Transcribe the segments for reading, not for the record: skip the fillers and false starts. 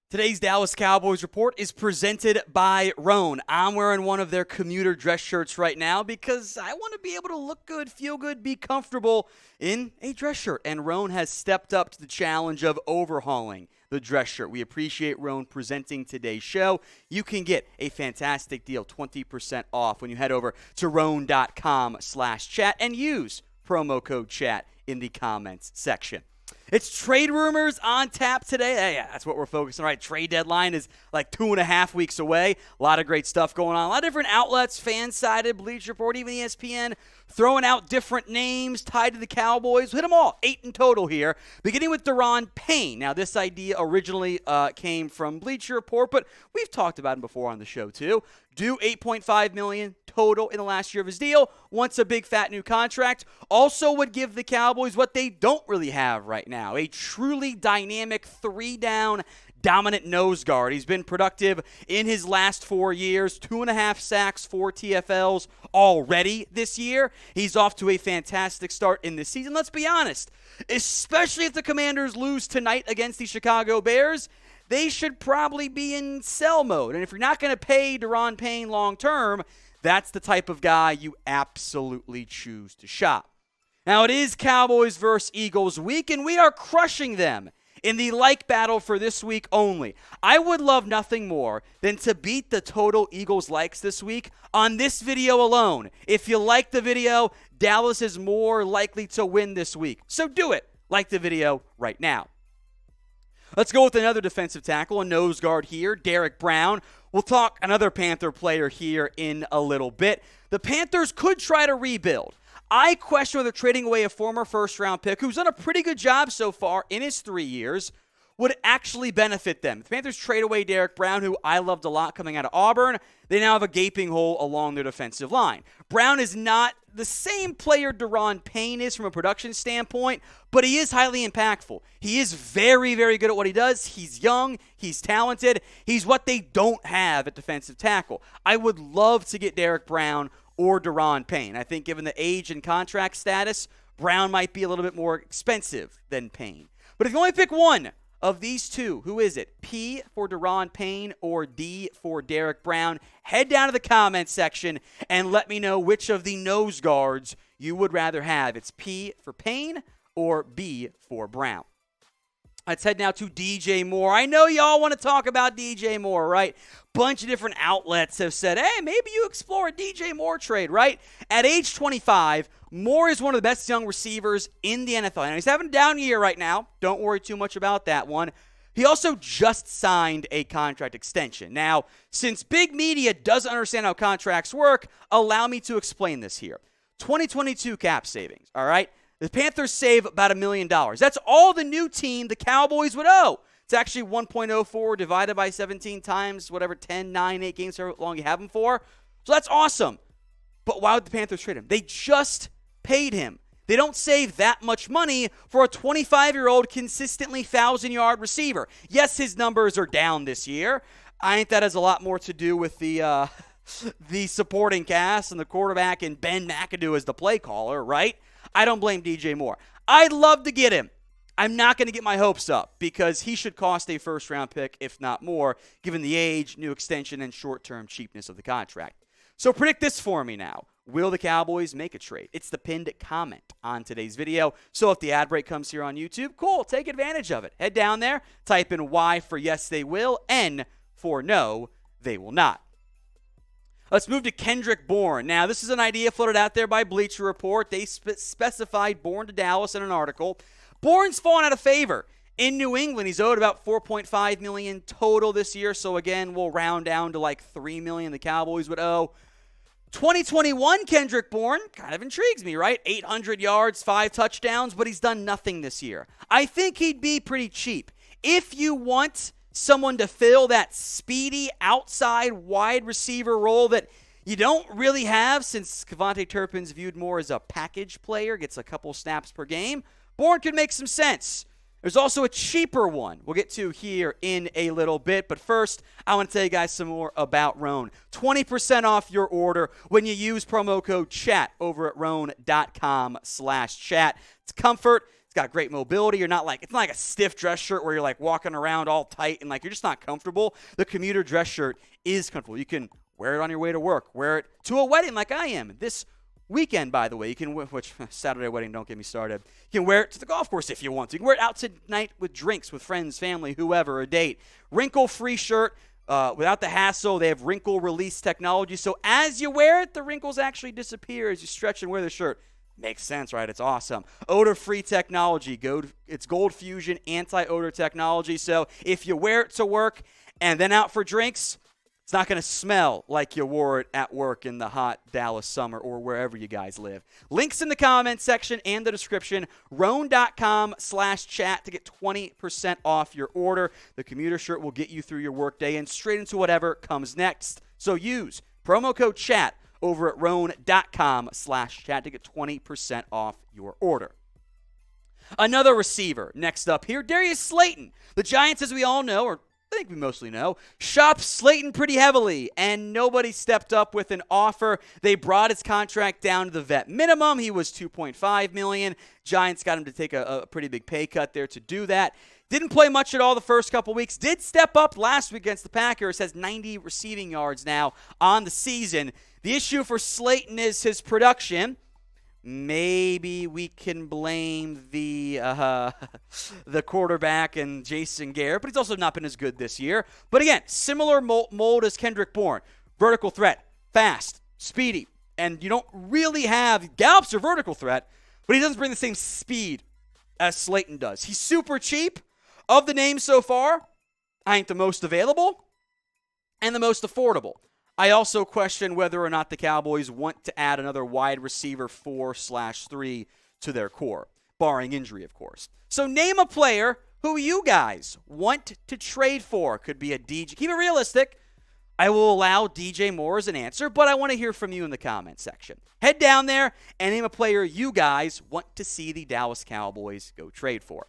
Today's Dallas Cowboys report is presented by Roan. I'm wearing one of their commuter dress shirts right now because I want to be able to look good, feel good, be comfortable in a dress shirt. And Roan has stepped up to the challenge of overhauling the dress shirt. We appreciate Roan presenting today's show. You can get a fantastic deal, 20% off when you head over to roan.com/chat and use promo code chat in the comments section. It's trade rumors on tap today. Hey, that's what we're focusing on, right? Trade deadline is like 2.5 weeks away. A lot of great stuff going on. A lot of different outlets, Fan-Sided, Bleacher Report, even ESPN, throwing out different names tied to the Cowboys. We'll hit them all. 8 in total here, beginning with Daron Payne. Now, this idea originally came from Bleacher Report, but we've talked about him before on the show, too. Due $8.5 million total in the last year of his deal. Wants a big, fat new contract. Also would give the Cowboys what they don't really have right now, a truly dynamic 3-down dominant nose guard. He's been productive in his last 4 years, 2.5 sacks, 4 TFLs already this year. He's off to a fantastic start in this season. Let's be honest, especially if the Commanders lose tonight against the Chicago Bears, they should probably be in sell mode. And if you're not going to pay Daron Payne long term, that's the type of guy you absolutely choose to shop. Now, it is Cowboys versus Eagles week, and we are crushing them in the like battle for this week only. I would love nothing more than to beat the total Eagles likes this week on this video alone. If you like the video, Dallas is more likely to win this week. So do it. Like the video right now. Let's go with another defensive tackle, a nose guard here, Derrick Brown. We'll talk another Panther player here in a little bit. The Panthers could try to rebuild. I question whether trading away a former first-round pick, who's done a pretty good job so far in his 3 years, would actually benefit them. The Panthers trade away Derrick Brown, who I loved a lot coming out of Auburn. They now have a gaping hole along their defensive line. Brown is not the same player Daron Payne is from a production standpoint, but he is highly impactful. He is very, very good at what he does. He's young. He's talented. He's what they don't have at defensive tackle. I would love to get Derrick Brown or Daron Payne. I think given the age and contract status, Brown might be a little bit more expensive than Payne. But if you only pick one of these two, who is it? P for Daron Payne or D for Derrick Brown? Head down to the comments section and let me know which of the nose guards you would rather have. It's P for Payne or B for Brown. Let's head now to DJ Moore. I know y'all want to talk about DJ Moore, right? Bunch of different outlets have said, hey, maybe you explore a DJ Moore trade, right? At age 25, Moore is one of the best young receivers in the NFL. And he's having a down year right now. Don't worry too much about that one. He also just signed a contract extension. Now, since big media doesn't understand how contracts work, allow me to explain this here. 2022 cap savings, all right? The Panthers save about $1 million. That's all the new team the Cowboys would owe. It's actually 1.04 divided by 17 times whatever 10, 9, 8 games, however long you have him for. So that's awesome. But why would the Panthers trade him? They just paid him. They don't save that much money for a 25-year-old consistently 1,000-yard receiver. Yes, his numbers are down this year. I think that has a lot more to do with the supporting cast and the quarterback and Ben McAdoo as the play caller, right? I don't blame DJ Moore. I'd love to get him. I'm not going to get my hopes up because he should cost a first-round pick, if not more, given the age, new extension, and short-term cheapness of the contract. So predict this for me now. Will the Cowboys make a trade? It's the pinned comment on today's video. So if the ad break comes here on YouTube, cool, take advantage of it. Head down there, type in Y for yes, they will, N for no, they will not. Let's move to Kendrick Bourne. Now, this is an idea floated out there by Bleacher Report. They specified Bourne to Dallas in an article. Bourne's fallen out of favor in New England. He's owed about $4.5 million total this year. So, again, we'll round down to like $3 million the Cowboys would owe. 2021 Kendrick Bourne kind of intrigues me, right? 800 yards, 5 touchdowns, but he's done nothing this year. I think he'd be pretty cheap. If you want someone to fill that speedy outside wide receiver role that you don't really have since Kevontae Turpin's viewed more as a package player, gets a couple snaps per game, Bourne could make some sense. There's also a cheaper one we'll get to here in a little bit. But first, I want to tell you guys some more about Roan. 20% off your order when you use promo code CHAT over at roan.com/chat. It's comfort. It's got great mobility. It's not like a stiff dress shirt where you're like walking around all tight and like you're just not comfortable. The commuter dress shirt is comfortable. You can wear it on your way to work, wear it to a wedding like I am this weekend, by the way. You can, which Saturday wedding, don't get me started. You can wear it to the golf course if you want to. You can wear it out tonight with drinks with friends, family, whoever, a date. Wrinkle-free shirt without the hassle. They have wrinkle release technology. So as you wear it, the wrinkles actually disappear as you stretch and wear the shirt. Makes sense, right? It's awesome. Odor-free technology. It's Gold Fusion anti-odor technology. So if you wear it to work and then out for drinks, it's not going to smell like you wore it at work in the hot Dallas summer or wherever you guys live. Links in the comment section and the description. Roan.com/chat to get 20% off your order. The commuter shirt will get you through your workday and straight into whatever comes next. So use promo code CHAT over at Roan.com/chat to get 20% off your order. Another receiver next up here, Darius Slayton. The Giants, as we all know, or I think we mostly know, shopped Slayton pretty heavily, and nobody stepped up with an offer. They brought his contract down to the vet minimum. He was $2.5 million. Giants got him to take a pretty big pay cut there to do that. Didn't play much at all the first couple weeks. Did step up last week against the Packers. Has 90 receiving yards now on the season. The issue for Slayton is his production. Maybe we can blame the quarterback and Jason Garrett, but he's also not been as good this year. But again, similar mold as Kendrick Bourne. Vertical threat, fast, speedy, and you don't really have Gallup's a vertical threat, but he doesn't bring the same speed as Slayton does. He's super cheap. Of the names so far, I think the most available and the most affordable. I also question whether or not the Cowboys want to add another wide receiver 4/3 to their core, barring injury, of course. So name a player who you guys want to trade for. Could be a DJ. Keep it realistic. I will allow DJ Moore as an answer, but I want to hear from you in the comment section. Head down there and name a player you guys want to see the Dallas Cowboys go trade for.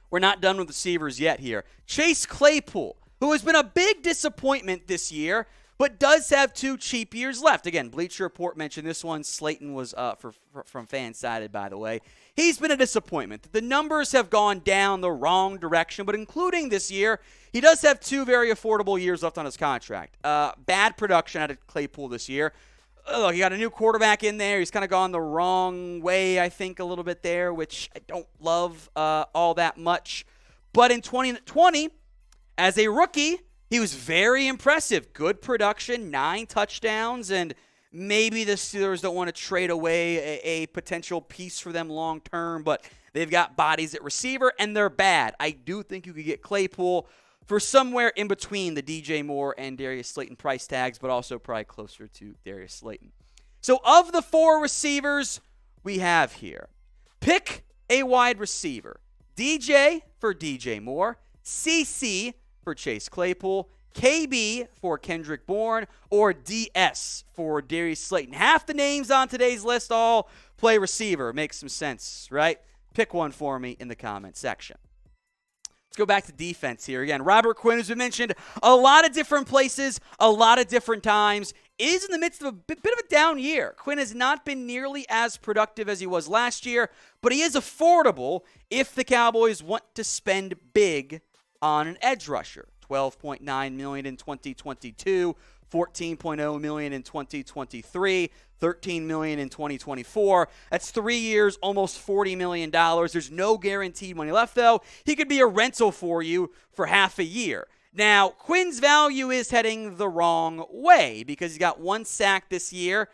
We're not done with receivers yet here. Chase Claypool, who has been a big disappointment this year, but does have 2 cheap years left. Again, Bleacher Report mentioned this one. Slayton was from Fansided, by the way. He's been a disappointment. The numbers have gone down the wrong direction, but including this year, he does have 2 very affordable years left on his contract. Bad production out of Claypool this year. Look, you got a new quarterback in there. He's kind of gone the wrong way, I think, a little bit there, which I don't love all that much. But in 2020, as a rookie, he was very impressive. Good production, 9 touchdowns, and maybe the Steelers don't want to trade away a potential piece for them long term, but they've got bodies at receiver, and they're bad. I do think you could get Claypool for somewhere in between the DJ Moore and Darius Slayton price tags, but also probably closer to Darius Slayton. So of the 4 receivers we have here, pick a wide receiver. DJ for DJ Moore, CC for Chase Claypool, KB for Kendrick Bourne, or DS for Darius Slayton. Half the names on today's list all play receiver. Makes some sense, right? Pick one for me in the comment section. Let's go back to defense here. Again, Robert Quinn, as we mentioned, a lot of different places, a lot of different times, is in the midst of a bit of a down year. Quinn has not been nearly as productive as he was last year, but he is affordable if the Cowboys want to spend big on an edge rusher. $12.9 million in 2022, $14.0 million in 2023, $13 million in 2024. That's 3 years, almost $40 million. There's no guaranteed money left, though. He could be a rental for you for half a year. Now, Quinn's value is heading the wrong way because he's got 1 sack this year,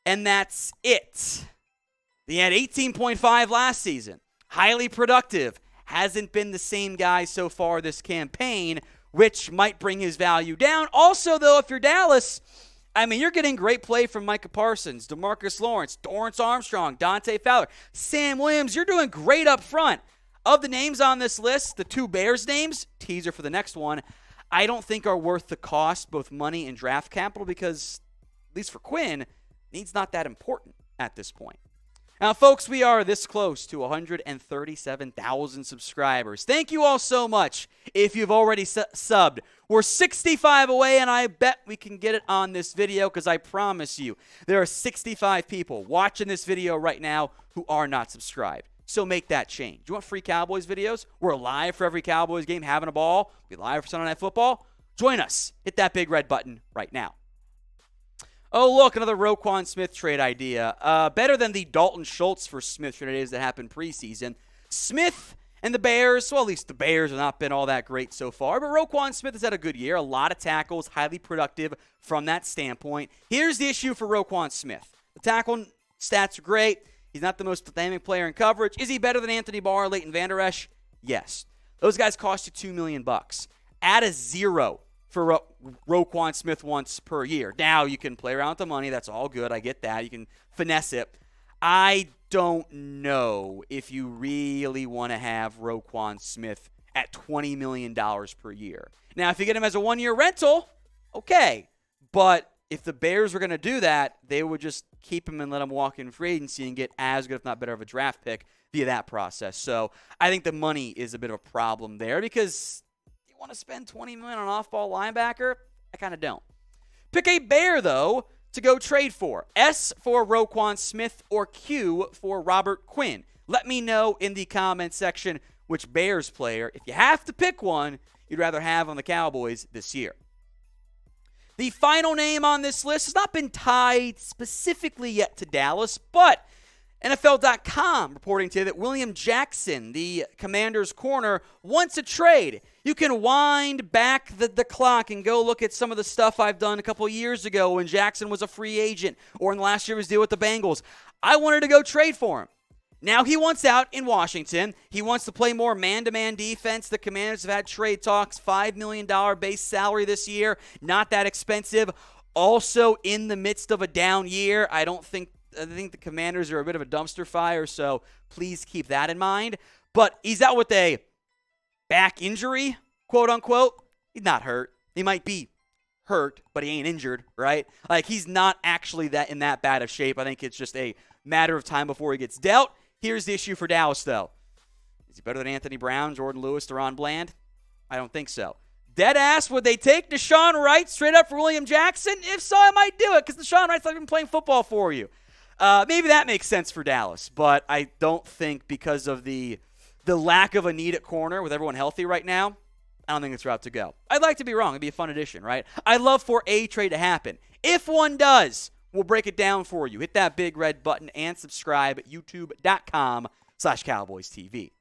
and that's it. He had 18.5 last season. Highly productive. Hasn't been the same guy so far this campaign, which might bring his value down. Also, though, if you're Dallas, I mean, you're getting great play from Micah Parsons, DeMarcus Lawrence, Dorrance Armstrong, Dante Fowler, Sam Williams. You're doing great up front. Of the names on this list, the 2 Bears names, teaser for the next one, I don't think are worth the cost, both money and draft capital, because, at least for Quinn, needs not that important at this point. Now, folks, we are this close to 137,000 subscribers. Thank you all so much if you've already subbed. We're 65 away, and I bet we can get it on this video because I promise you there are 65 people watching this video right now who are not subscribed. So make that change. You want free Cowboys videos? We're live for every Cowboys game, having a ball. Be live for Sunday Night Football. Join us. Hit that big red button right now. Oh, look, another Roquan Smith trade idea. Better than the Dalton Schultz for Smith trade ideas that happened preseason. Smith and the Bears, well, at least the Bears have not been all that great so far, but Roquan Smith has had a good year. A lot of tackles, highly productive from that standpoint. Here's the issue for Roquan Smith. The tackle stats are great. He's not the most dynamic player in coverage. Is he better than Anthony Barr, Leighton Vander Esch? Yes. Those guys cost you $2 million. Add a zero for Roquan Smith once per year. Now, you can play around with the money. That's all good. I get that. You can finesse it. I don't know if you really want to have Roquan Smith at $20 million per year. Now, if you get him as a one-year rental, okay. But if the Bears were going to do that, they would just keep him and let him walk in free agency and get as good, if not better, of a draft pick via that process. So I think the money is a bit of a problem there because you want to spend $20 million on an off-ball linebacker? I kind of don't. Pick a Bear, though, to go trade for. S for Roquan Smith or Q for Robert Quinn. Let me know in the comment section which Bears player, if you have to pick one, you'd rather have on the Cowboys this year. The final name on this list has not been tied specifically yet to Dallas, but NFL.com reporting today that William Jackson, the Commanders' corner, wants a trade. You can wind back the clock and go look at some of the stuff I've done a couple years ago when Jackson was a free agent or in last year's deal with the Bengals. I wanted to go trade for him. Now he wants out in Washington. He wants to play more man-to-man defense. The Commanders have had trade talks, $5 million base salary this year. Not that expensive. Also in the midst of a down year. I think the Commanders are a bit of a dumpster fire, so please keep that in mind. But he's out with a back injury, quote-unquote. He's not hurt. He might be hurt, but he ain't injured, right? Like, he's not actually in that bad of shape. I think it's just a matter of time before he gets dealt. Here's the issue for Dallas, though. Is he better than Anthony Brown, Jordan Lewis, Deron Bland? I don't think so. Dead ass, would they take Deshaun Wright straight up for William Jackson? If so, I might do it because Deshaun Wright's not even playing football for you. Maybe that makes sense for Dallas, but I don't think because of the lack of a need at corner with everyone healthy right now, I don't think it's the route to go. I'd like to be wrong. It'd be a fun addition, right? I'd love for a trade to happen. If one does, we'll break it down for you. Hit that big red button and subscribe at youtube.com/CowboysTV.